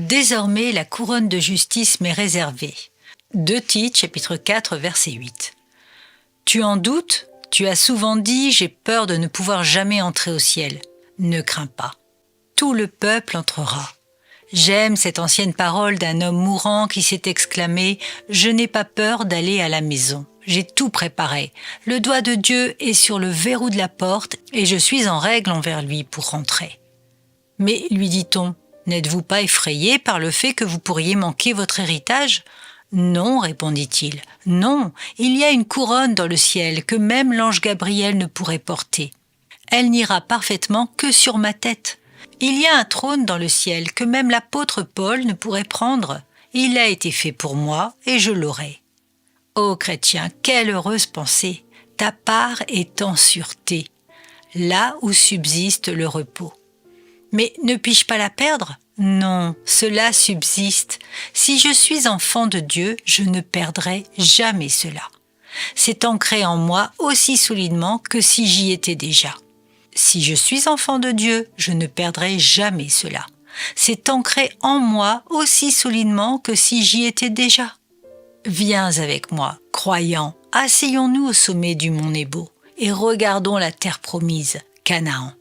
Désormais, la couronne de justice m'est réservée. 2 Tite, chapitre 4, verset 8. Tu en doutes? Tu as souvent dit « J'ai peur de ne pouvoir jamais entrer au ciel ». Ne crains pas. Tout le peuple entrera. J'aime cette ancienne parole d'un homme mourant qui s'est exclamé « Je n'ai pas peur d'aller à la maison. J'ai tout préparé. Le doigt de Dieu est sur le verrou de la porte et je suis en règle envers lui pour rentrer. » Mais, lui dit-on, n'êtes-vous pas effrayé par le fait que vous pourriez manquer votre héritage ? Non, répondit-il, non, il y a une couronne dans le ciel que même l'ange Gabriel ne pourrait porter. Elle n'ira parfaitement que sur ma tête. Il y a un trône dans le ciel que même l'apôtre Paul ne pourrait prendre. Il a été fait pour moi et je l'aurai. Ô chrétien, quelle heureuse pensée! Ta part est en sûreté, là où subsiste le repos. Mais ne puis-je pas la perdre ? Non, cela subsiste. Si je suis enfant de Dieu, je ne perdrai jamais cela. C'est ancré en moi aussi solidement que si j'y étais déjà. Si je suis enfant de Dieu, je ne perdrai jamais cela. C'est ancré en moi aussi solidement que si j'y étais déjà. Viens avec moi, croyant, asseyons-nous au sommet du mont Nebo et regardons la terre promise, Canaan.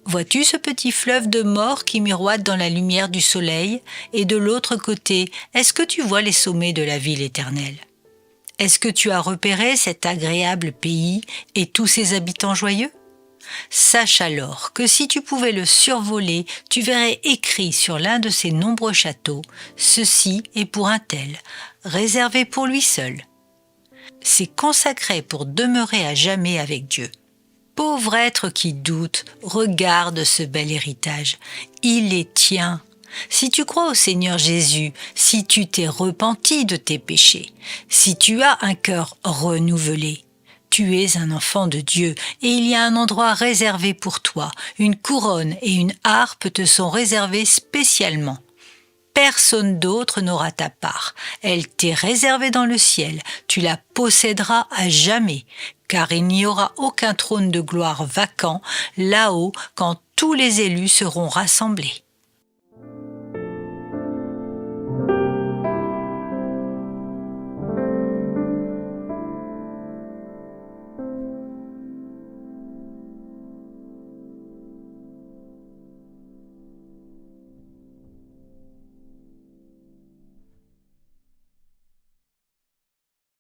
Vois-tu ce petit fleuve de mort qui miroite dans la lumière du soleil? Et de l'autre côté, est-ce que tu vois les sommets de la ville éternelle? Est-ce que tu as repéré cet agréable pays et tous ses habitants joyeux? Sache alors que si tu pouvais le survoler, tu verrais écrit sur l'un de ces nombreux châteaux « Ceci est pour un tel, réservé pour lui seul ». C'est consacré pour demeurer à jamais avec Dieu. Pauvre être qui doute, regarde ce bel héritage. Il est tien. Si tu crois au Seigneur Jésus, si tu t'es repenti de tes péchés, si tu as un cœur renouvelé, tu es un enfant de Dieu et il y a un endroit réservé pour toi. Une couronne et une harpe te sont réservées spécialement. Personne d'autre n'aura ta part. Elle t'est réservée dans le ciel. Tu la posséderas à jamais, car il n'y aura aucun trône de gloire vacant là-haut quand tous les élus seront rassemblés.